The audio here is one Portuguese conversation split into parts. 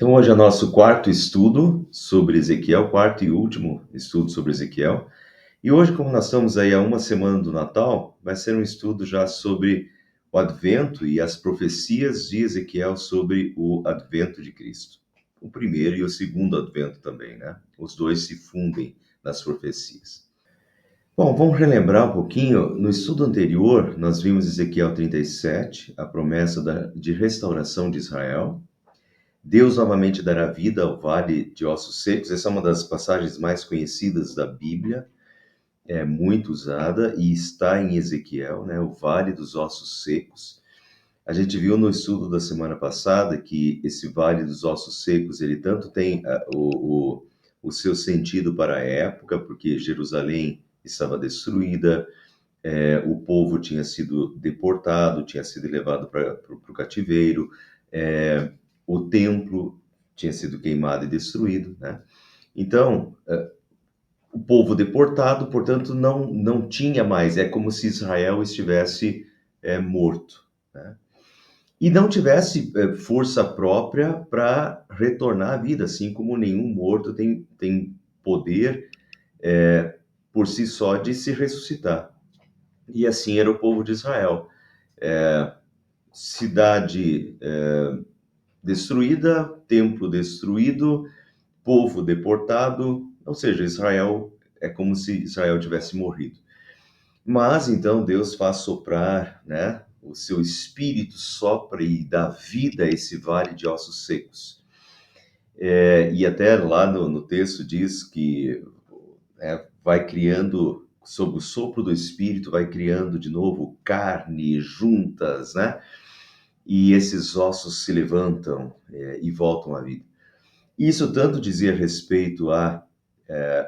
Então, hoje é nosso quarto estudo sobre Ezequiel, quarto e último estudo sobre Ezequiel. E hoje, como nós estamos aí a uma semana do Natal, vai ser um estudo já sobre o Advento e as profecias de Ezequiel sobre o Advento de Cristo. O primeiro e o segundo Advento também, né? Os dois se fundem nas profecias. Bom, vamos relembrar um pouquinho. No estudo anterior, nós vimos Ezequiel 37, a promessa de restauração de Israel. Deus novamente dará vida ao vale de ossos secos. Essa é uma das passagens mais conhecidas da Bíblia, é muito usada e está em Ezequiel, né? O vale dos ossos secos. A gente viu no estudo da semana passada que esse vale dos ossos secos, ele tanto tem o seu sentido para a época, porque Jerusalém estava destruída, o povo tinha sido deportado, tinha sido levado para o cativeiro, o templo tinha sido queimado e destruído, né? Então, o povo deportado, portanto, não tinha mais, é como se Israel estivesse morto, né? E não tivesse força própria para retornar à vida, assim como nenhum morto tem poder por si só de se ressuscitar. E assim era o povo de Israel. Cidade destruída, templo destruído, povo deportado, ou seja, Israel é como se Israel tivesse morrido. Mas então Deus faz soprar, né? O seu espírito sopra e dá vida a esse vale de ossos secos. E até lá no texto diz que vai criando, sob o sopro do espírito, vai criando de novo carne juntas, né? E esses ossos se levantam e voltam à vida. Isso tanto dizia respeito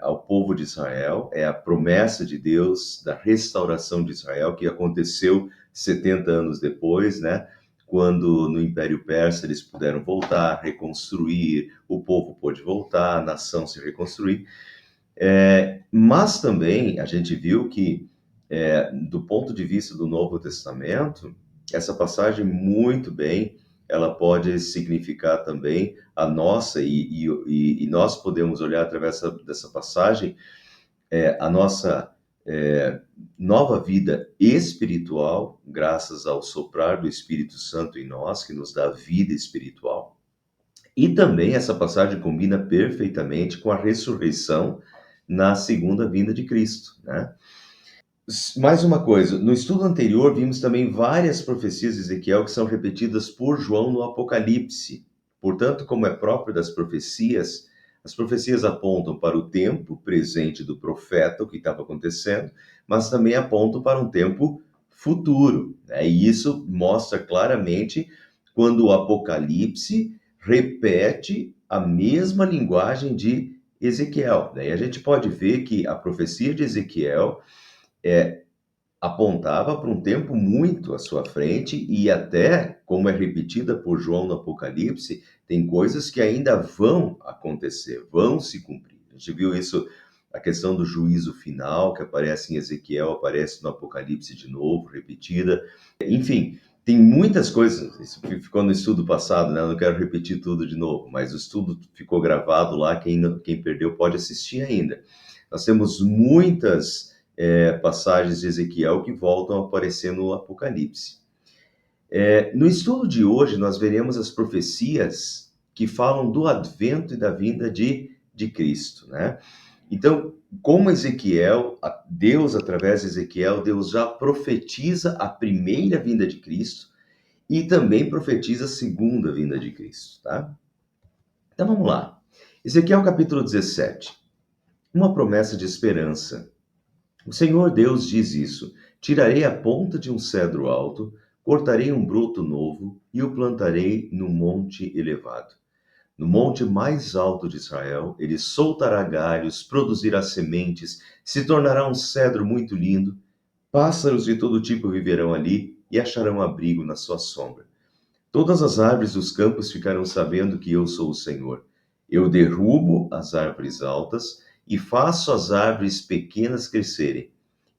ao povo de Israel, é a promessa de Deus da restauração de Israel, que aconteceu 70 anos depois, né? Quando no Império Persa eles puderam voltar, reconstruir, o povo pôde voltar, a nação se reconstruir. Mas também a gente viu que, do ponto de vista do Novo Testamento, essa passagem muito bem, ela pode significar também a nossa, e nós podemos olhar através dessa passagem, a nossa nova vida espiritual, graças ao soprar do Espírito Santo em nós, que nos dá vida espiritual. E também essa passagem combina perfeitamente com a ressurreição na segunda vinda de Cristo, né? Mais uma coisa, no estudo anterior vimos também várias profecias de Ezequiel que são repetidas por João no Apocalipse. Portanto, como é próprio das profecias, as profecias apontam para o tempo presente do profeta, o que estava acontecendo, mas também apontam para um tempo futuro, né? E isso mostra claramente quando o Apocalipse repete a mesma linguagem de Ezequiel. Daí a gente pode ver que a profecia de Ezequiel apontava para um tempo muito à sua frente e até, como é repetida por João no Apocalipse, tem coisas que ainda vão acontecer, vão se cumprir. A gente viu isso, a questão do juízo final, que aparece em Ezequiel, aparece no Apocalipse de novo, repetida. Enfim, tem muitas coisas, isso ficou no estudo passado, né? Eu não quero repetir tudo de novo, mas o estudo ficou gravado lá, quem perdeu pode assistir ainda. Nós temos muitas passagens de Ezequiel que voltam a aparecer no Apocalipse. No estudo de hoje, nós veremos as profecias que falam do advento e da vinda de Cristo, né? Então, como Ezequiel, Deus, através de Ezequiel, Deus já profetiza a primeira vinda de Cristo e também profetiza a segunda vinda de Cristo, tá? Então, vamos lá. Ezequiel capítulo 17. Uma promessa de esperança. O Senhor Deus diz isso: tirarei a ponta de um cedro alto, cortarei um broto novo e o plantarei no monte elevado. No monte mais alto de Israel, ele soltará galhos, produzirá sementes, se tornará um cedro muito lindo. Pássaros de todo tipo viverão ali e acharão abrigo na sua sombra. Todas as árvores dos campos ficarão sabendo que eu sou o Senhor. Eu derrubo as árvores altas e faço as árvores pequenas crescerem.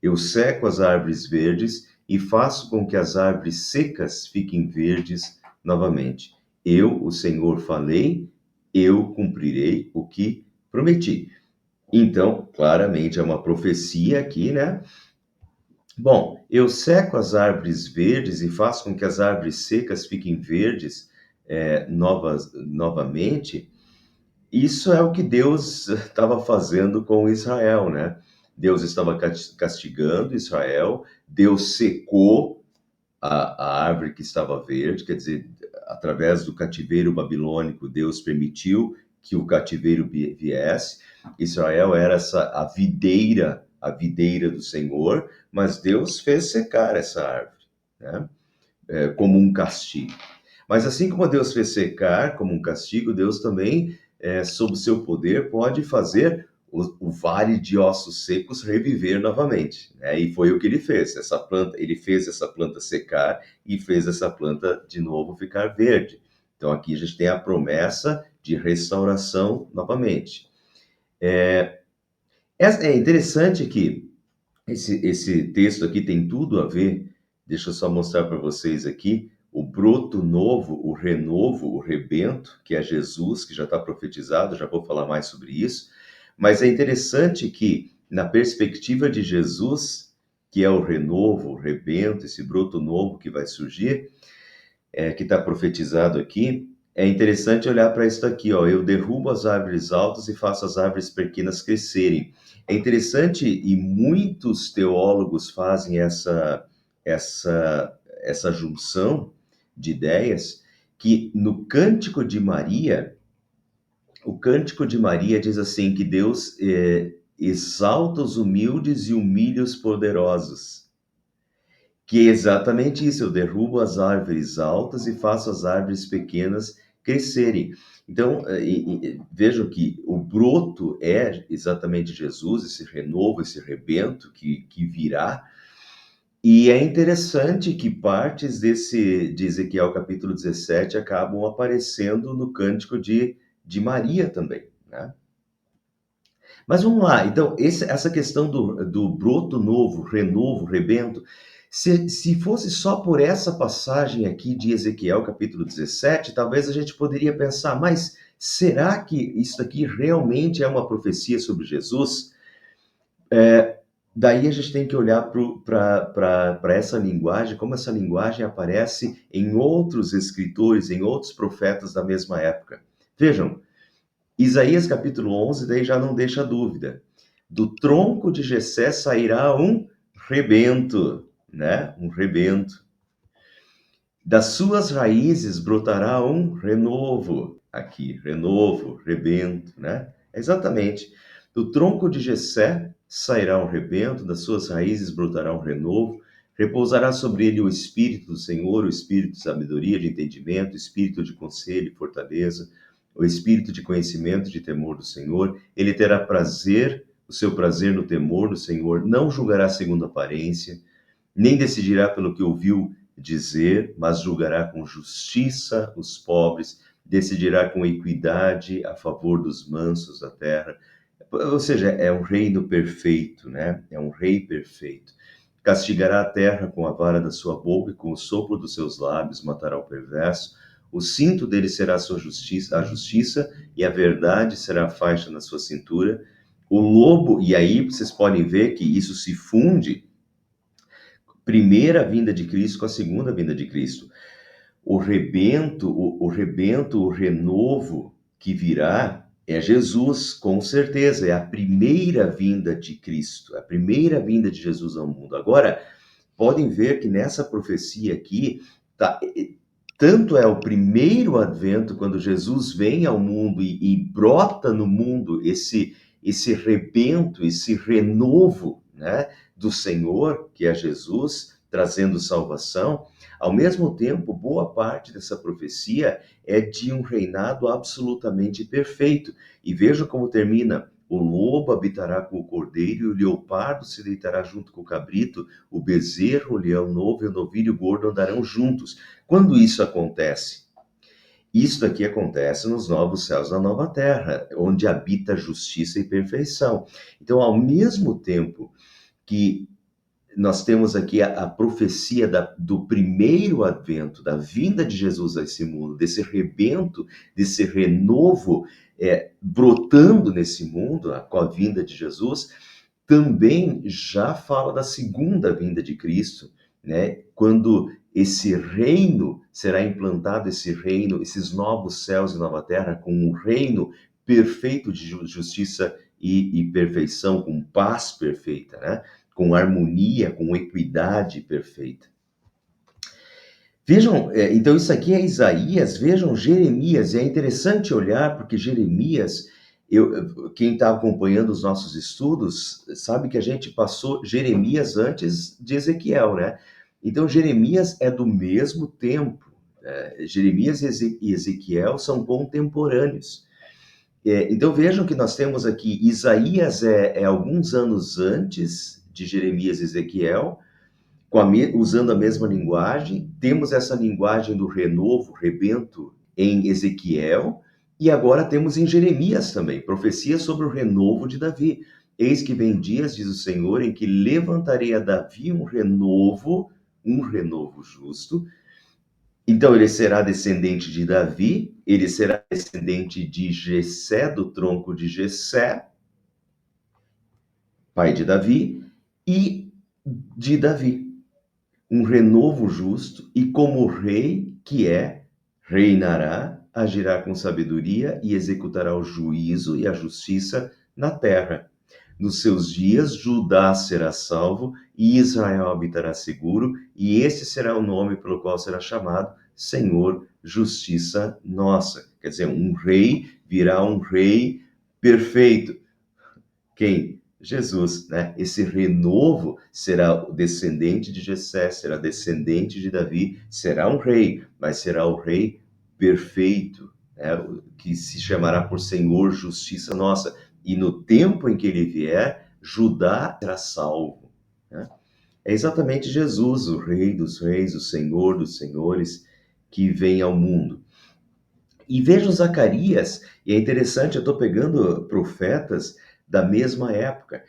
Eu seco as árvores verdes e faço com que as árvores secas fiquem verdes novamente. Eu, o Senhor, falei eu cumprirei o que prometi. Então, claramente é uma profecia aqui, né? Bom, eu seco as árvores verdes e faço com que as árvores secas fiquem verdes novamente. Isso é o que Deus estava fazendo com Israel, né? Deus estava castigando Israel, Deus secou a árvore que estava verde, quer dizer, através do cativeiro babilônico, Deus permitiu que o cativeiro viesse. Israel era a videira do Senhor, mas Deus fez secar essa árvore, né? Como um castigo. Mas assim como Deus fez secar como um castigo, Deus também, sob o seu poder, pode fazer o vale de ossos secos reviver novamente, né? E foi o que ele fez. Essa planta, ele fez essa planta secar e fez essa planta de novo ficar verde. Então aqui a gente tem a promessa de restauração novamente. É interessante que esse texto aqui tem tudo a ver. Deixa eu só mostrar para vocês aqui o broto novo, o renovo, o rebento, que é Jesus, que já está profetizado, já vou falar mais sobre isso. Mas é interessante que, na perspectiva de Jesus, que é o renovo, o rebento, esse broto novo que vai surgir, que está profetizado aqui, é interessante olhar para isso aqui, ó. Eu derrubo as árvores altas e faço as árvores pequenas crescerem. É interessante e muitos teólogos fazem essa junção de ideias que no Cântico de Maria, o Cântico de Maria diz assim que Deus exalta os humildes e humilha os poderosos. Que é exatamente isso, eu derrubo as árvores altas e faço as árvores pequenas crescerem. Então, vejam que o broto é exatamente Jesus, esse renovo, esse rebento que virá. E é interessante que partes de Ezequiel capítulo 17 acabam aparecendo no Cântico de Maria também, né? Mas vamos lá, então, essa questão do broto novo, renovo, rebento, se fosse só por essa passagem aqui de Ezequiel, capítulo 17, talvez a gente poderia pensar, mas será que isso aqui realmente é uma profecia sobre Jesus? Daí a gente tem que olhar para essa linguagem, como essa linguagem aparece em outros escritores, em outros profetas da mesma época. Vejam, Isaías capítulo 11, daí já não deixa dúvida. Do tronco de Jessé sairá um rebento, né? Um rebento. Das suas raízes brotará um renovo. Aqui, renovo, rebento, né? Exatamente. Do tronco de Jessé sairá um rebento, das suas raízes brotará um renovo. Repousará sobre ele o Espírito do Senhor, o Espírito de sabedoria, de entendimento, o Espírito de conselho e fortaleza, o Espírito de conhecimento e de temor do Senhor. Ele terá prazer, o seu prazer no temor do Senhor, não julgará segundo a aparência, nem decidirá pelo que ouviu dizer, mas julgará com justiça os pobres, decidirá com equidade a favor dos mansos da terra. Ou seja, é um reino perfeito, né? É um rei perfeito. Castigará a terra com a vara da sua boca e com o sopro dos seus lábios matará o perverso. O cinto dele será a justiça, e a verdade será a faixa na sua cintura. O lobo, e aí vocês podem ver que isso se funde, primeira vinda de Cristo com a segunda vinda de Cristo. O rebento, o renovo que virá é Jesus, com certeza, é a primeira vinda de Cristo, a primeira vinda de Jesus ao mundo. Agora, podem ver que nessa profecia aqui, tá, tanto é o primeiro advento, quando Jesus vem ao mundo e brota no mundo esse rebento, esse renovo, né, do Senhor, que é Jesus, trazendo salvação. Ao mesmo tempo, boa parte dessa profecia é de um reinado absolutamente perfeito. E veja como termina: o lobo habitará com o cordeiro, e o leopardo se deitará junto com o cabrito, o bezerro, o leão novo e o novilho gordo andarão juntos. Quando isso acontece? Isso daqui acontece nos novos céus, na nova terra, onde habita justiça e perfeição. Então, ao mesmo tempo que nós temos aqui a profecia do primeiro advento, da vinda de Jesus a esse mundo, desse rebento, desse renovo brotando nesse mundo, com a vinda de Jesus, também já fala da segunda vinda de Cristo, né? Quando esse reino será implantado, esse reino, esses novos céus e nova terra, com um reino perfeito de justiça e perfeição, com paz perfeita, né? Com harmonia, com equidade perfeita. Vejam, então isso aqui é Isaías, vejam Jeremias, e é interessante olhar, porque Jeremias, quem está acompanhando os nossos estudos, sabe que a gente passou Jeremias antes de Ezequiel, né? Então Jeremias é do mesmo tempo, Jeremias e Ezequiel são contemporâneos. Então vejam que nós temos aqui, Isaías é alguns anos antes de Jeremias e Ezequiel, usando a mesma linguagem, temos essa linguagem do renovo, rebento, em Ezequiel, e agora temos em Jeremias também, profecia sobre o renovo de Davi. Eis que vem dias, diz o Senhor, em que levantarei a Davi um renovo justo. Então ele será descendente de Davi, ele será descendente de Jessé, do tronco de Jessé, pai de Davi, e de Davi. Um renovo justo, e como rei que reinará, agirá com sabedoria e executará o juízo e a justiça na terra. Nos seus dias, Judá será salvo e Israel habitará seguro, e este será o nome pelo qual será chamado Senhor, justiça nossa. Quer dizer, um rei virá um rei perfeito. Quem? Jesus, né? Esse renovo será o descendente de Jessé, será descendente de Davi, será um rei, mas será o rei perfeito, né? Que se chamará por Senhor, justiça nossa. E no tempo em que ele vier, Judá será salvo, né? É exatamente Jesus, o Rei dos Reis, o Senhor dos Senhores, que vem ao mundo. E vejam Zacarias, e é interessante, eu estou pegando profetas da mesma época.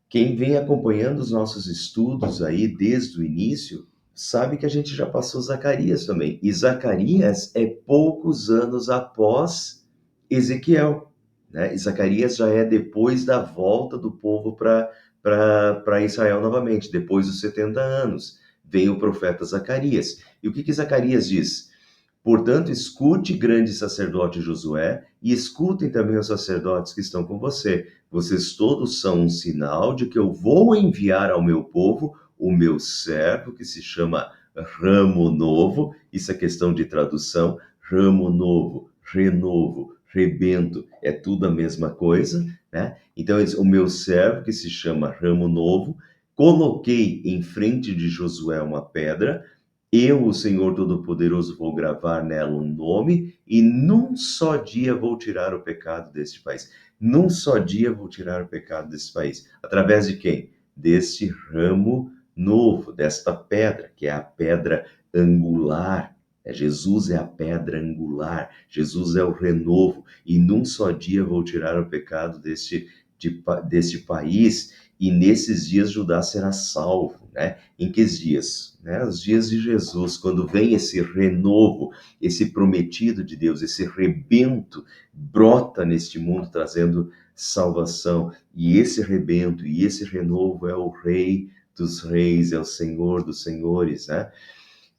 Quem vem acompanhando os nossos estudos aí desde o início, sabe que a gente já passou Zacarias também. E Zacarias é poucos anos após Ezequiel, né? E Zacarias já é depois da volta do povo para Israel novamente, depois dos 70 anos. Vem o profeta Zacarias. E o que Zacarias diz? Portanto, escute, grande sacerdote Josué, e escutem também os sacerdotes que estão com você. Vocês todos são um sinal de que eu vou enviar ao meu povo o meu servo, que se chama ramo novo. Isso é questão de tradução. Ramo novo, renovo, rebento, é tudo a mesma coisa, né? Então, o meu servo, que se chama ramo novo, coloquei em frente de Josué uma pedra. Eu, o Senhor Todo-Poderoso, vou gravar nela um nome e num só dia vou tirar o pecado deste país. Num só dia vou tirar o pecado desse país. Através de quem? Deste ramo novo, desta pedra, que é a pedra angular. Jesus é a pedra angular, Jesus é o renovo, e num só dia vou tirar o pecado deste país, e nesses dias Judá será salvo, né? Em que dias? Né? Os dias de Jesus, quando vem esse renovo, esse prometido de Deus, esse rebento brota neste mundo trazendo salvação. E esse rebento e esse renovo é o Rei dos Reis, é o Senhor dos Senhores, né?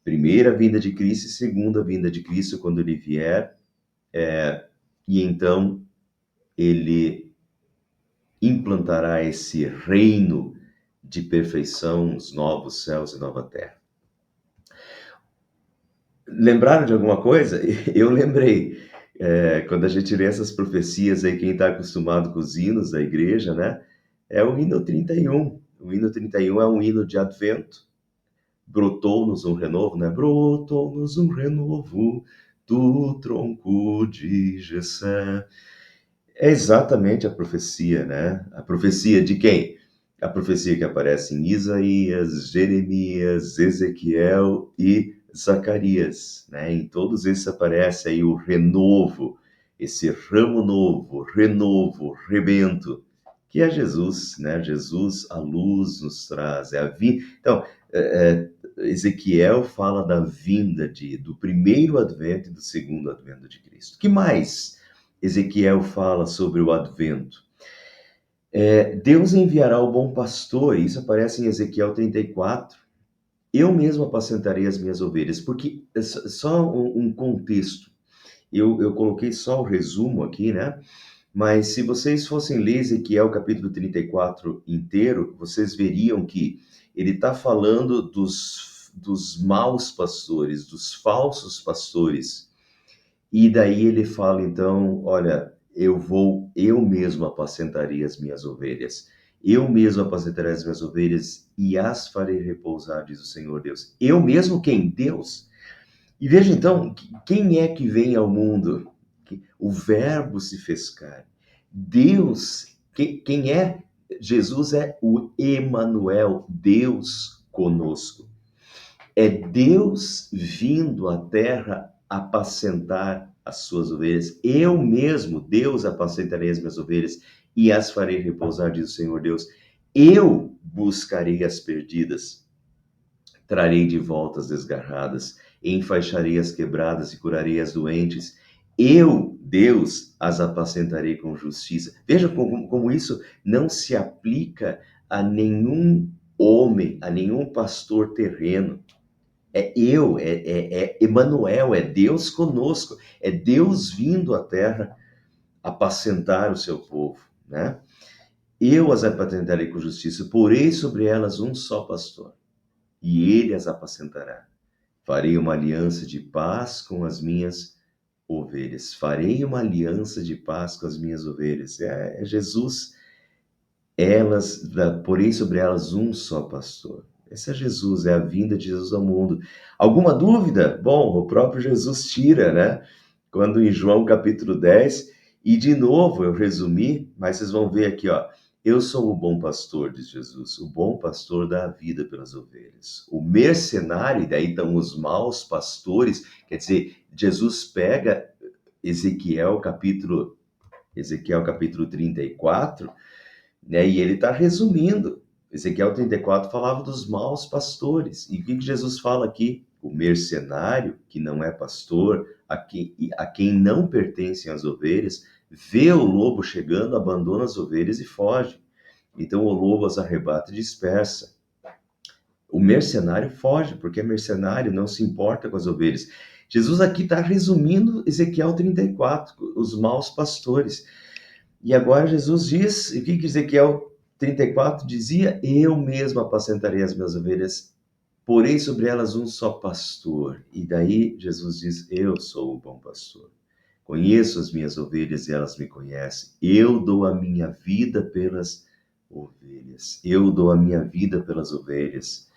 Primeira vinda de Cristo e segunda vinda de Cristo, quando ele vier, e então ele implantará esse reino de perfeição, os novos céus e nova terra. Lembraram de alguma coisa? Eu lembrei. Quando a gente lê essas profecias aí, quem está acostumado com os hinos da igreja, né? É o hino 31. O hino 31 é um hino de advento. Brotou-nos um renovo, né? Brotou-nos um renovo do tronco de Jessé. É exatamente a profecia, né? A profecia de quem? A profecia que aparece em Isaías, Jeremias, Ezequiel e Zacarias, né? Em todos esses aparece aí o renovo, esse ramo novo, renovo, rebento, que é Jesus, né? Jesus, a luz nos traz, é a vinda. Então, Ezequiel fala da vinda do primeiro advento e do segundo advento de Cristo. O que mais Ezequiel fala sobre o advento? Deus enviará o bom pastor, isso aparece em Ezequiel 34. Eu mesmo apacentarei as minhas ovelhas, porque só um contexto. Eu coloquei só o resumo aqui, né? Mas se vocês fossem ler Ezequiel capítulo 34 inteiro, vocês veriam que ele está falando dos maus pastores, dos falsos pastores. E daí ele fala, então, olha, eu mesmo apacentarei as minhas ovelhas. Eu mesmo apacentarei as minhas ovelhas e as farei repousar, diz o Senhor Deus. Eu mesmo quem? Deus. E veja então, quem é que vem ao mundo? O Verbo se fez carne. Deus, quem é? Jesus é o Emanuel, Deus conosco. É Deus vindo à terra apacentar as suas ovelhas. Eu mesmo, Deus, apacentarei as minhas ovelhas e as farei repousar, diz o Senhor Deus. Eu buscarei as perdidas, trarei de volta as desgarradas, enfaixarei as quebradas e curarei as doentes. Eu, Deus, as apacentarei com justiça. Veja como isso não se aplica a nenhum homem, a nenhum pastor terreno. É Emanuel, é Deus conosco, é Deus vindo à terra apacentar o seu povo, né? Eu as apacentarei com justiça, porei sobre elas um só pastor, e ele as apacentará. Farei uma aliança de paz com as minhas ovelhas. Farei uma aliança de paz com as minhas ovelhas. É Jesus, porei sobre elas um só pastor. Esse é Jesus, é a vinda de Jesus ao mundo. Alguma dúvida? Bom, o próprio Jesus tira, né? Quando em João capítulo 10, e de novo eu resumi, mas vocês vão ver aqui, ó. Eu sou o bom pastor, diz Jesus. O bom pastor dá a vida pelas ovelhas. O mercenário, e daí estão os maus pastores, quer dizer, Jesus pega Ezequiel capítulo 34, né? E ele está resumindo. Ezequiel 34 falava dos maus pastores. E o que Jesus fala aqui? O mercenário, que não é pastor, a quem não pertencem as ovelhas, vê o lobo chegando, abandona as ovelhas e foge. Então o lobo as arrebata e dispersa. O mercenário foge, porque é mercenário, não se importa com as ovelhas. Jesus aqui está resumindo Ezequiel 34, os maus pastores. E agora Jesus diz, e o que Ezequiel 34 dizia? Eu mesmo apacentarei as minhas ovelhas, porei sobre elas um só pastor. E daí Jesus diz, eu sou o bom pastor. Conheço as minhas ovelhas e elas me conhecem. Eu dou a minha vida pelas ovelhas. Eu dou a minha vida pelas ovelhas.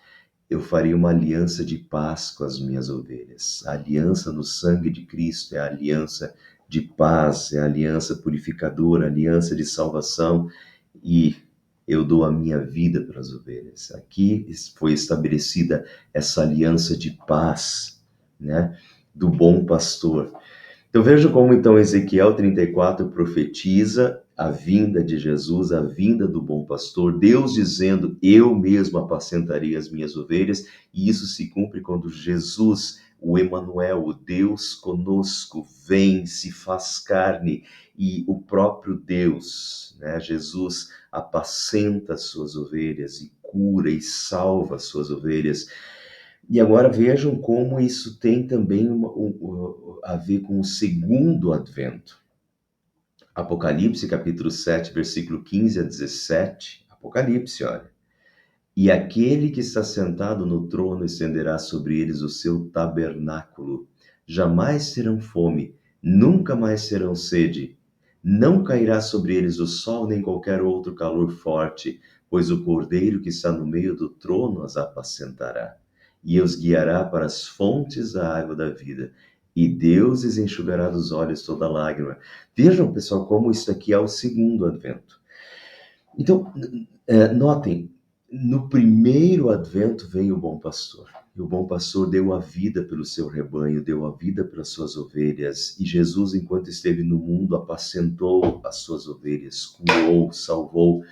Eu farei uma aliança de paz com as minhas ovelhas. A aliança no sangue de Cristo é a aliança de paz, é a aliança purificadora, a aliança de salvação, e eu dou a minha vida pelas ovelhas. Aqui foi estabelecida essa aliança de paz, né, do bom pastor. Então veja como então Ezequiel 34 profetiza a vinda de Jesus, a vinda do bom pastor, Deus dizendo, eu mesmo apacentarei as minhas ovelhas, e isso se cumpre quando Jesus, o Emanuel, o Deus conosco, vem, se faz carne, e o próprio Deus, né, Jesus, apacenta as suas ovelhas e cura e salva as suas ovelhas. E agora vejam como isso tem também a ver com o segundo advento. Apocalipse, capítulo 7, versículo 15 a 17. Apocalipse, olha. E aquele que está sentado no trono estenderá sobre eles o seu tabernáculo. Jamais terão fome, nunca mais terão sede. Não cairá sobre eles o sol nem qualquer outro calor forte, pois o cordeiro que está no meio do trono as apacentará e os guiará para as fontes da água da vida. E Deus lhes enxugará dos olhos toda lágrima. Vejam, pessoal, como isso aqui é o segundo advento. Então, notem, No primeiro advento vem o bom pastor. E o bom pastor deu a vida pelo seu rebanho, deu a vida pelas suas ovelhas. E Jesus, enquanto esteve no mundo, apacentou as suas ovelhas, curou, salvou.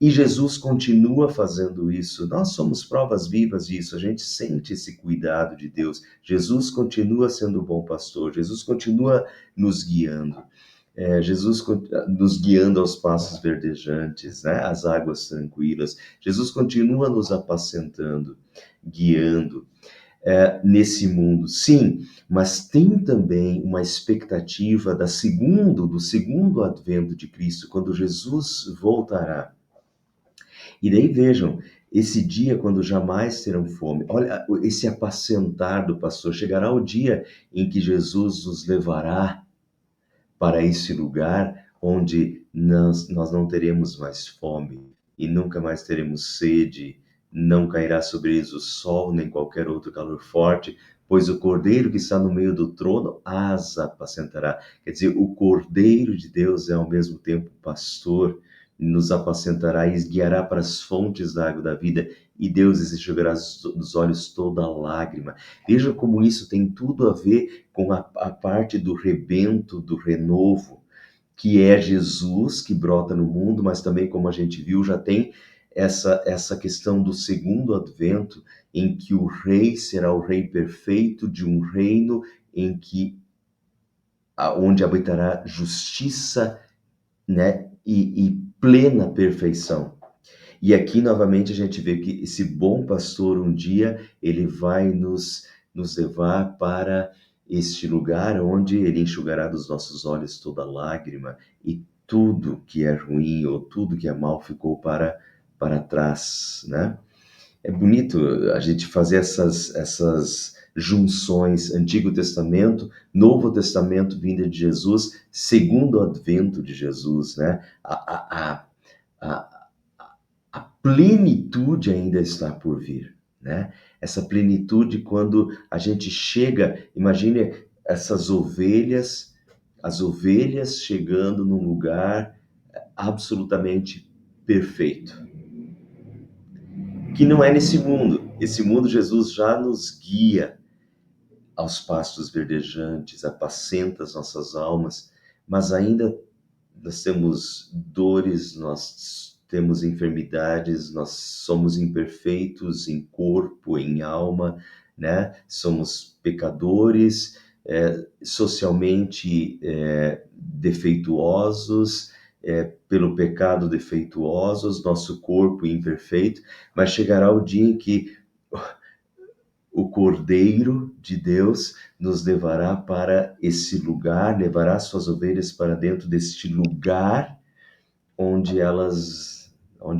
E Jesus continua fazendo isso. Nós somos provas vivas disso. A gente sente esse cuidado de Deus. Jesus continua sendo o bom pastor. Jesus continua nos guiando. Jesus nos guiando aos passos verdejantes, né? Às águas tranquilas. Jesus continua nos apacentando, guiando nesse mundo. Sim, mas tem também uma expectativa do segundo advento de Cristo, quando Jesus voltará. E daí vejam, esse dia quando jamais terão fome, olha esse apacentar do pastor, chegará o dia em que Jesus nos levará para esse lugar onde nós não teremos mais fome e nunca mais teremos sede, não cairá sobre eles o sol nem qualquer outro calor forte, pois o Cordeiro que está no meio do trono as apacentará. Quer dizer, o Cordeiro de Deus é ao mesmo tempo pastor, nos apacentará e guiará para as fontes da água da vida, e Deus enxugará dos olhos toda lágrima. Veja como isso tem tudo a ver com a parte do rebento, do renovo, que é Jesus que brota no mundo, mas também, como a gente viu, já tem essa questão do segundo advento, em que o rei será o rei perfeito de um reino em que onde habitará justiça, né, e plena perfeição. E aqui novamente a gente vê que esse bom pastor um dia ele vai nos levar para este lugar onde ele enxugará dos nossos olhos toda lágrima e tudo que é ruim ou tudo que é mal ficou para trás, né? É bonito a gente fazer essas junções, Antigo Testamento, Novo Testamento, vinda de Jesus, segundo advento de Jesus, né? A, a plenitude ainda está por vir, né? Essa plenitude quando a gente chega, imagine essas ovelhas, as ovelhas chegando num lugar absolutamente perfeito, que não é nesse mundo. Esse mundo Jesus já nos guia aos pastos verdejantes, apacenta as nossas almas, mas ainda nós temos dores, nós temos enfermidades, nós somos imperfeitos em corpo, em alma, né? Somos pecadores, socialmente defeituosos, pelo pecado defeituosos, nosso corpo imperfeito, mas chegará o dia em que o Cordeiro de Deus nos levará para esse lugar, levará suas ovelhas para dentro deste lugar onde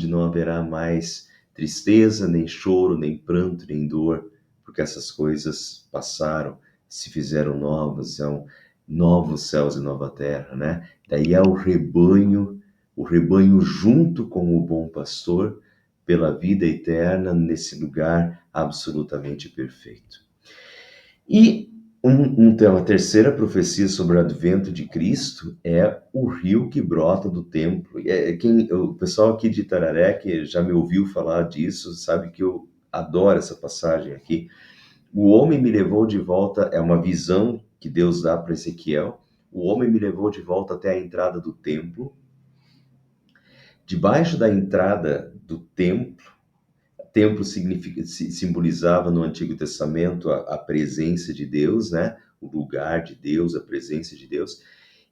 não haverá mais tristeza, nem choro, nem pranto, nem dor, porque essas coisas passaram, se fizeram novas, são novos céus e nova terra, né? Daí é o rebanho junto com o bom pastor, pela vida eterna nesse lugar absolutamente perfeito. E então, a terceira profecia sobre o advento de Cristo é o rio que brota do templo. O pessoal aqui de Itararé, que já me ouviu falar disso, sabe que eu adoro essa passagem aqui. O homem me levou de volta, é uma visão que Deus dá para Ezequiel. O homem me levou de volta até a entrada do templo. Debaixo da entrada do templo simbolizava no Antigo Testamento a presença de Deus, né? O lugar de Deus, a presença de Deus.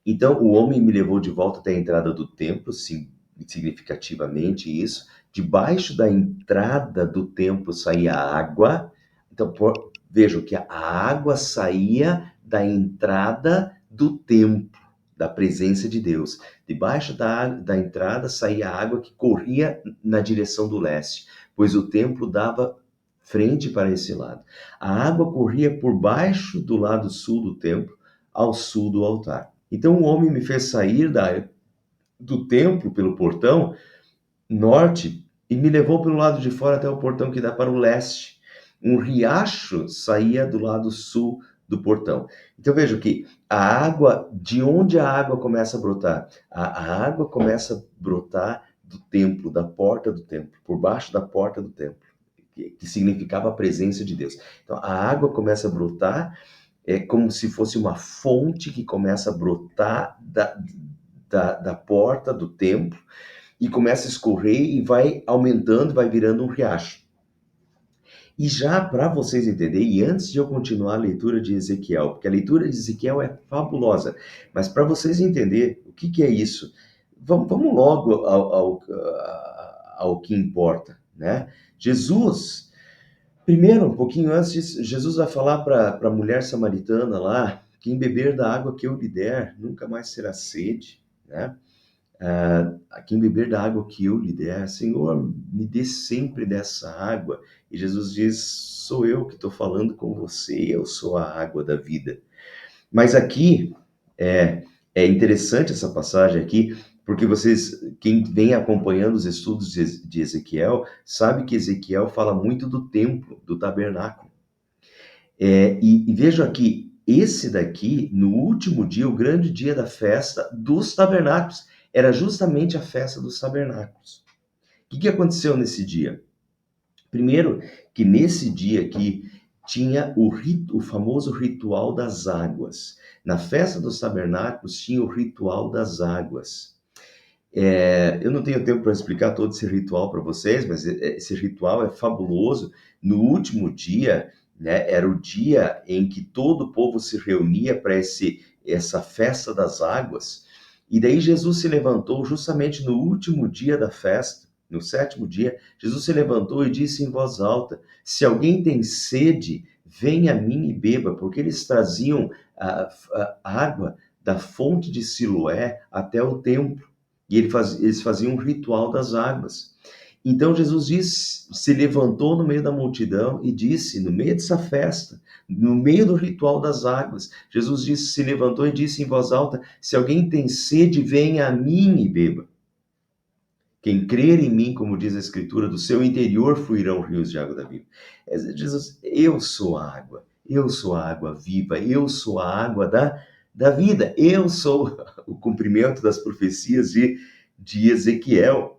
Então, o homem me levou de volta até a entrada do templo, significativamente isso. Debaixo da entrada do templo saía água. Então, vejam que a água saía da entrada do templo, da presença de Deus. Debaixo da entrada saía água que corria na direção do leste, pois o templo dava frente para esse lado. A água corria por baixo do lado sul do templo, ao sul do altar. Então o homem me fez sair do templo pelo portão norte e me levou pelo lado de fora até o portão que dá para o leste. Um riacho saía do lado sul do portão. Então veja que a água, de onde a água começa a brotar? A água começa a brotar do templo, da porta do templo, por baixo da porta do templo, que significava a presença de Deus. Então a água começa a brotar, é como se fosse uma fonte que começa a brotar da porta do templo e começa a escorrer e vai aumentando, vai virando um riacho. E já para vocês entenderem, e antes de eu continuar a leitura de Ezequiel, porque a leitura de Ezequiel é fabulosa, mas para vocês entenderem o que é isso, vamos logo ao que importa, né? Jesus, primeiro, um pouquinho antes, Jesus vai falar para a mulher samaritana lá, quem beber da água que eu lhe der, nunca mais terá sede, né? A quem beber da água que eu lhe der, Senhor, me dê sempre dessa água. E Jesus diz, sou eu que estou falando com você, eu sou a água da vida. Mas aqui, é interessante essa passagem aqui, porque vocês, quem vem acompanhando os estudos de Ezequiel, sabe que Ezequiel fala muito do templo, do tabernáculo. E vejam aqui, esse daqui, no último dia, o grande dia da festa dos tabernáculos, era justamente a festa dos tabernáculos. O que aconteceu nesse dia? Primeiro, que nesse dia aqui tinha o famoso ritual das águas. Na festa dos tabernáculos tinha o ritual das águas. Eu não tenho tempo para explicar todo esse ritual para vocês, mas esse ritual é fabuloso. No último dia, né, era o dia em que todo o povo se reunia para essa festa das águas. E daí Jesus se levantou justamente no último dia da festa, no sétimo dia. Jesus se levantou e disse em voz alta: se alguém tem sede, venha a mim e beba, porque eles traziam a água da fonte de Siloé até o templo. E eles faziam um ritual das águas. Então Jesus se levantou no meio da multidão e disse, no meio dessa festa, no meio do ritual das águas, Jesus se levantou e disse em voz alta: se alguém tem sede, venha a mim e beba. Quem crer em mim, como diz a Escritura, do seu interior fluirão rios de água da vida. Jesus, eu sou a água viva, eu sou a água da vida, eu sou o cumprimento das profecias de Ezequiel.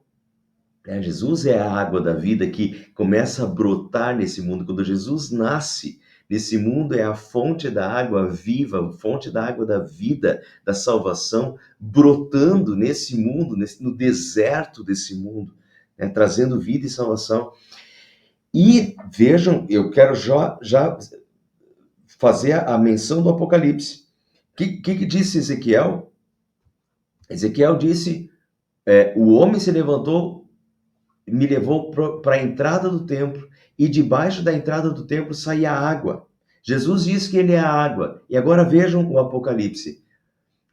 Jesus é a água da vida que começa a brotar nesse mundo. Quando Jesus nasce nesse mundo, é a fonte da água viva, a fonte da água da vida, da salvação, brotando nesse mundo, no deserto desse mundo, né, trazendo vida e salvação. E vejam, eu quero já fazer a menção do Apocalipse. O que disse Ezequiel? Ezequiel disse, o homem se levantou, me levou para a entrada do templo, e debaixo da entrada do templo saía água. Jesus disse que ele é a água. E agora vejam o Apocalipse.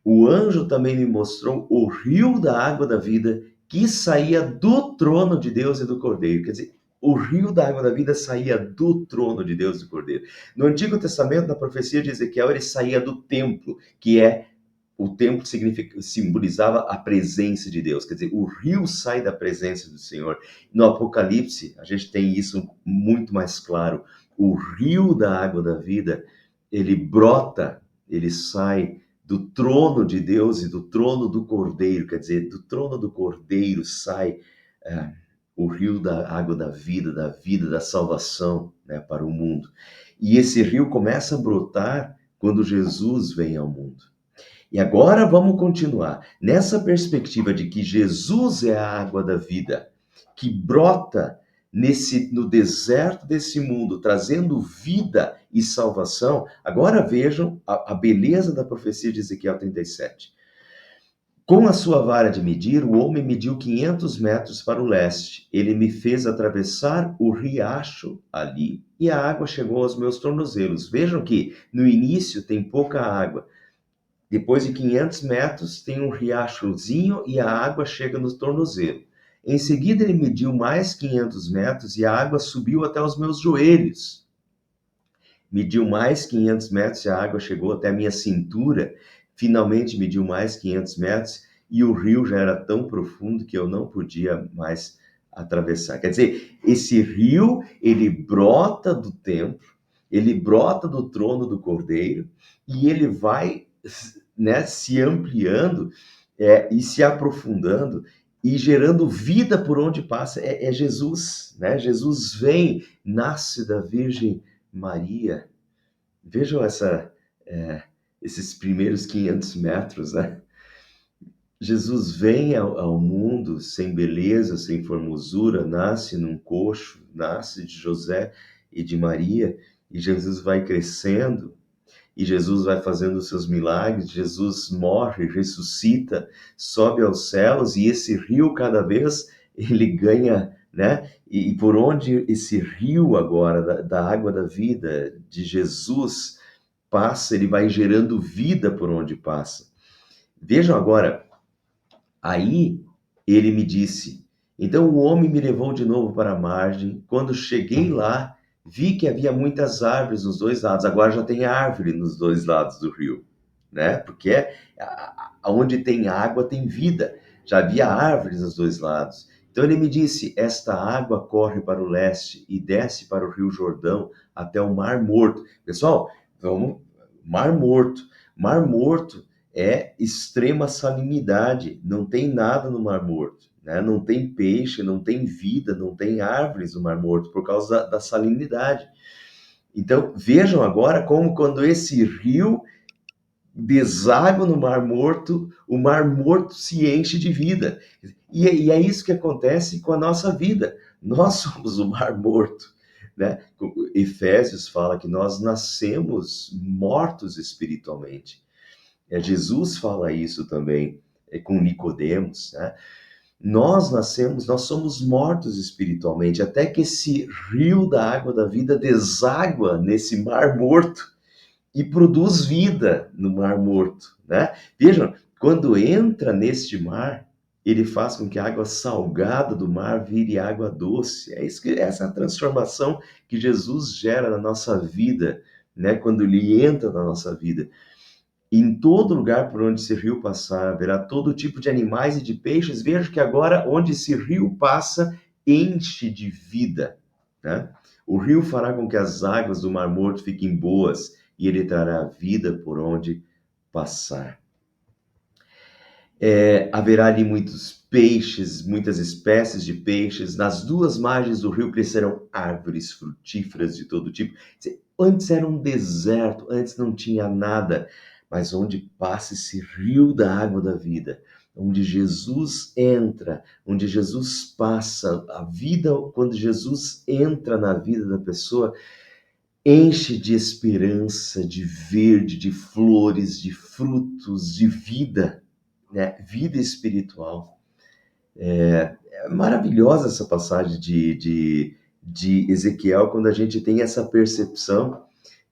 O anjo também me mostrou o rio da água da vida que saía do trono de Deus e do Cordeiro. Quer dizer, o rio da água da vida saía do trono de Deus e do Cordeiro. No Antigo Testamento, na profecia de Ezequiel, ele saía do templo, que é o templo simbolizava a presença de Deus, quer dizer, o rio sai da presença do Senhor. No Apocalipse, a gente tem isso muito mais claro. O rio da água da vida, ele brota, ele sai do trono de Deus e do trono do Cordeiro, quer dizer, do trono do Cordeiro sai o rio da água da vida, da salvação, né, para o mundo. E esse rio começa a brotar quando Jesus vem ao mundo. E agora vamos continuar. Nessa perspectiva de que Jesus é a água da vida, que brota no deserto desse mundo, trazendo vida e salvação, agora vejam a beleza da profecia de Ezequiel 37. Com a sua vara de medir, o homem mediu 500 metros para o leste. Ele me fez atravessar o riacho ali, e a água chegou aos meus tornozelos. Vejam que no início tem pouca água. Depois de 500 metros, tem um riachozinho e a água chega no tornozelo. Em seguida, ele mediu mais 500 metros e a água subiu até os meus joelhos. Mediu mais 500 metros e a água chegou até a minha cintura. Finalmente, mediu mais 500 metros e o rio já era tão profundo que eu não podia mais atravessar. Quer dizer, esse rio, ele brota do templo, ele brota do trono do Cordeiro e ele vai, né, se ampliando e se aprofundando, e gerando vida por onde passa. É Jesus, né? Jesus vem, nasce da Virgem Maria. Vejam é, esses primeiros 500 metros, né? Jesus vem ao mundo sem beleza, sem formosura, nasce num coxo, nasce de José e de Maria, e Jesus vai crescendo, e Jesus vai fazendo os seus milagres, Jesus morre, ressuscita, sobe aos céus, e esse rio cada vez ele ganha, né? E por onde esse rio agora, da água da vida de Jesus passa, ele vai gerando vida por onde passa. Vejam agora, aí ele me disse: então o homem me levou de novo para a margem. Quando cheguei lá, vi que havia muitas árvores nos dois lados. Agora já tem árvore nos dois lados do rio, né? Porque onde tem água tem vida. Já havia árvores nos dois lados. Então ele me disse: esta água corre para o leste e desce para o rio Jordão até o Mar Morto. Pessoal, vamos. Mar Morto. Mar Morto é extrema salinidade, não tem nada no Mar Morto, né? Não tem peixe, não tem vida, não tem árvores no Mar Morto por causa da salinidade. Então, vejam agora como quando esse rio deságua no Mar Morto, o Mar Morto se enche de vida. E é isso que acontece com a nossa vida. Nós somos o Mar Morto, né? Efésios fala que nós nascemos mortos espiritualmente. Jesus fala isso também com Nicodemos, né? Nós nascemos, nós somos mortos espiritualmente, até que esse rio da água da vida deságua nesse mar morto e produz vida no mar morto, né? Vejam, quando entra neste mar, ele faz com que a água salgada do mar vire água doce. Essa é a transformação que Jesus gera na nossa vida, né? Quando ele entra na nossa vida. Em todo lugar por onde esse rio passar, haverá todo tipo de animais e de peixes. Veja que agora, onde esse rio passa, enche de vida, né? O rio fará com que as águas do Mar Morto fiquem boas e ele trará vida por onde passar. Haverá ali muitos peixes, muitas espécies de peixes. Nas duas margens do rio crescerão árvores frutíferas de todo tipo. Antes era um deserto, antes não tinha nada, mas onde passa esse rio da água da vida, onde Jesus entra, onde Jesus passa, a vida, quando Jesus entra na vida da pessoa, enche de esperança, de verde, de flores, de frutos, de vida, né? Vida espiritual. É maravilhosa essa passagem de Ezequiel, quando a gente tem essa percepção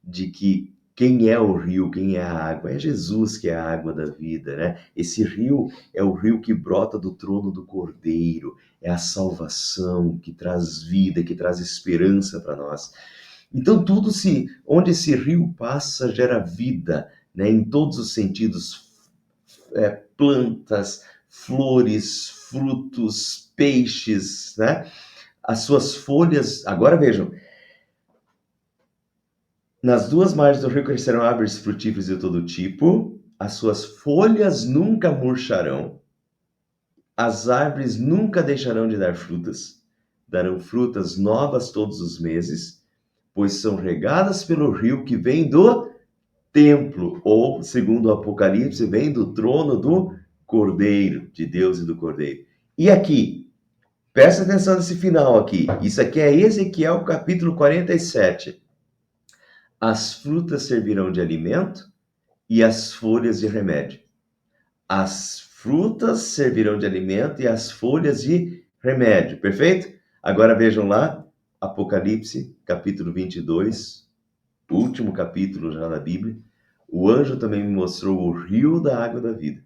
de que quem é o rio, quem é a água? É Jesus que é a água da vida, né? Esse rio é o rio que brota do trono do Cordeiro, é a salvação que traz vida, que traz esperança para nós. Então onde esse rio passa gera vida, né? Em todos os sentidos, plantas, flores, frutos, peixes, né? As suas folhas, agora vejam, nas duas margens do rio crescerão árvores frutíferas de todo tipo, as suas folhas nunca murcharão, as árvores nunca deixarão de dar frutas, darão frutas novas todos os meses, pois são regadas pelo rio que vem do templo, ou, segundo o Apocalipse, vem do trono do Cordeiro, de Deus e do Cordeiro. E aqui, presta atenção nesse final aqui, isso aqui é Ezequiel capítulo 47. As frutas servirão de alimento e as folhas de remédio. As frutas servirão de alimento e as folhas de remédio. Perfeito? Agora vejam lá, Apocalipse, capítulo 22, último capítulo já da Bíblia. O anjo também me mostrou o rio da água da vida,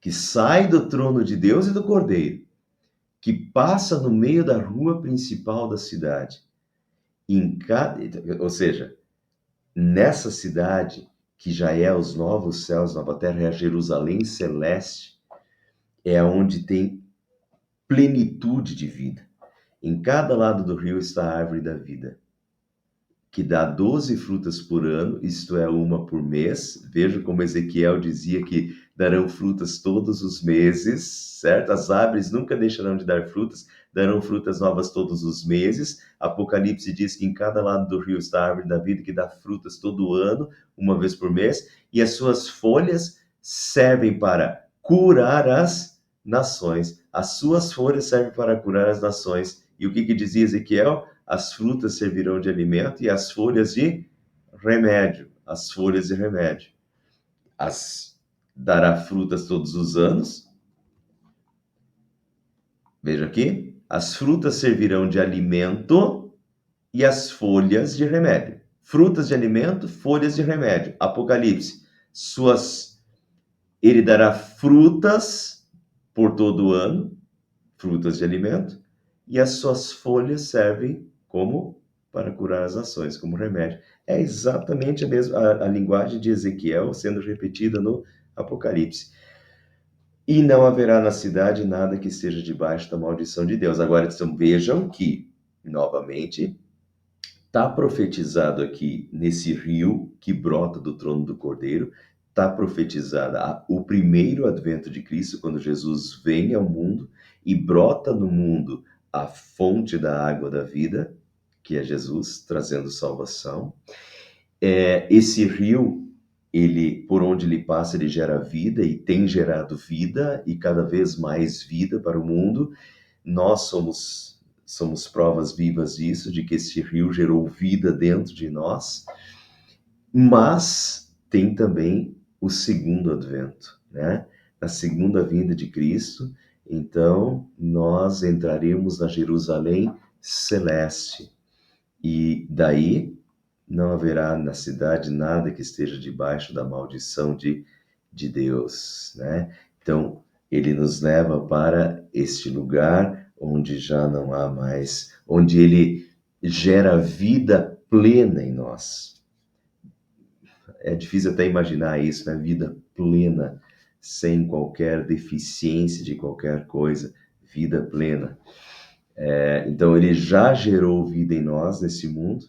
que sai do trono de Deus e do Cordeiro, que passa no meio da rua principal da cidade. Ou seja, nessa cidade, que já é os novos céus, nova terra, é a Jerusalém celeste, é onde tem plenitude de vida. Em cada lado do rio está a árvore da vida, que dá 12 frutas por ano, isto é, uma por mês. Veja como Ezequiel dizia que darão frutas todos os meses, certo? As árvores nunca deixarão de dar frutas, darão frutas novas todos os meses. Apocalipse diz que em cada lado do rio está a árvore da vida que dá frutas todo ano, uma vez por mês, e as suas folhas servem para curar as nações. As suas folhas servem para curar as nações. E o que dizia Ezequiel? As frutas servirão de alimento e as folhas de remédio. As folhas de remédio. Dará frutas todos os anos. Veja aqui. As frutas servirão de alimento e as folhas de remédio. Frutas de alimento, folhas de remédio. Apocalipse. Ele dará frutas por todo o ano, frutas de alimento, e as suas folhas servem como para curar as nações, como remédio. É exatamente a mesma a linguagem de Ezequiel sendo repetida no Apocalipse. E não haverá na cidade nada que esteja debaixo da maldição de Deus. Agora, então, vejam que, novamente, está profetizado aqui nesse rio que brota do trono do Cordeiro, está profetizada o primeiro advento de Cristo, quando Jesus vem ao mundo e brota no mundo a fonte da água da vida, que é Jesus, trazendo salvação. Esse rio, por onde ele passa, ele gera vida e tem gerado vida e cada vez mais vida para o mundo. Nós somos provas vivas disso, de que esse rio gerou vida dentro de nós, mas tem também o segundo advento, né? Na segunda vinda de Cristo, então nós entraremos na Jerusalém celeste e daí não haverá na cidade nada que esteja debaixo da maldição de Deus, né? Então, ele nos leva para este lugar onde já não há mais, onde ele gera vida plena em nós. É difícil até imaginar isso, né? Vida plena, sem qualquer deficiência de qualquer coisa, vida plena. Então, ele já gerou vida em nós nesse mundo,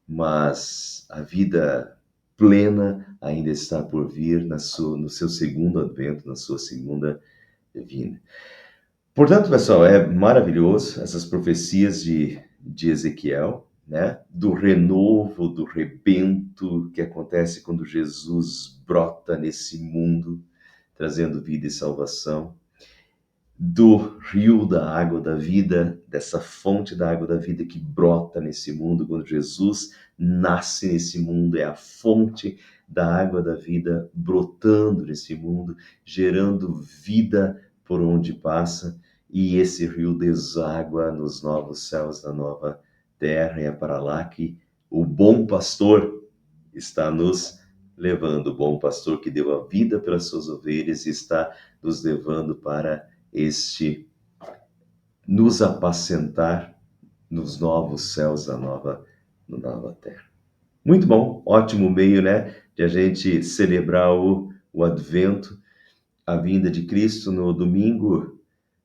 mas a vida plena ainda está por vir no seu segundo advento, na sua segunda vinda. Portanto, pessoal, é maravilhoso essas profecias de Ezequiel, né? Do renovo, do rebento que acontece quando Jesus brota nesse mundo, trazendo vida e salvação. Do rio da água da vida, dessa fonte da água da vida que brota nesse mundo, quando Jesus nasce nesse mundo, é a fonte da água da vida brotando nesse mundo, gerando vida por onde passa, e esse rio deságua nos novos céus, na nova terra, e é para lá que o bom pastor está nos levando, o bom pastor que deu a vida pelas suas ovelhas, está nos levando para nos apacentar nos novos céus da nova terra. Muito bom, ótimo meio, né, de a gente celebrar o advento, a vinda de Cristo. No domingo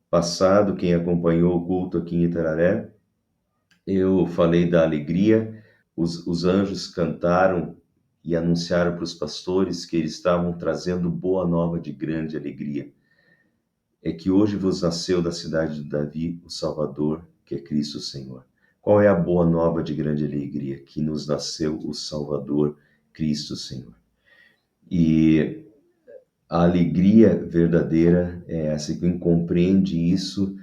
passado, quem acompanhou o culto aqui em Itararé, eu falei da alegria, os anjos cantaram e anunciaram para os pastores que eles estavam trazendo boa nova de grande alegria. É que hoje vos nasceu da cidade de Davi o Salvador, que é Cristo Senhor. Qual é a boa nova de grande alegria? Que nos nasceu o Salvador, Cristo Senhor. E a alegria verdadeira é essa, e quem compreende isso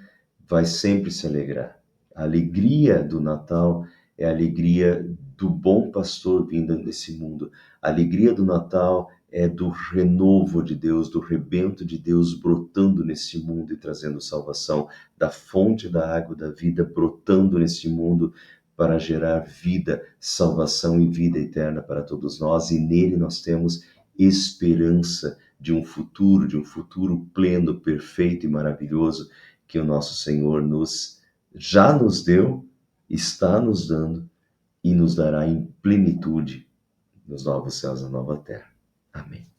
vai sempre se alegrar. A alegria do Natal é a alegria do bom pastor vindo nesse mundo. A alegria do Natal é do renovo de Deus, do rebento de Deus brotando nesse mundo e trazendo salvação, da fonte da água da vida brotando nesse mundo para gerar vida, salvação e vida eterna para todos nós. E nele nós temos esperança de um futuro pleno, perfeito e maravilhoso que o nosso Senhor já nos deu, está nos dando e nos dará em plenitude nos novos céus e na nova terra. Amém.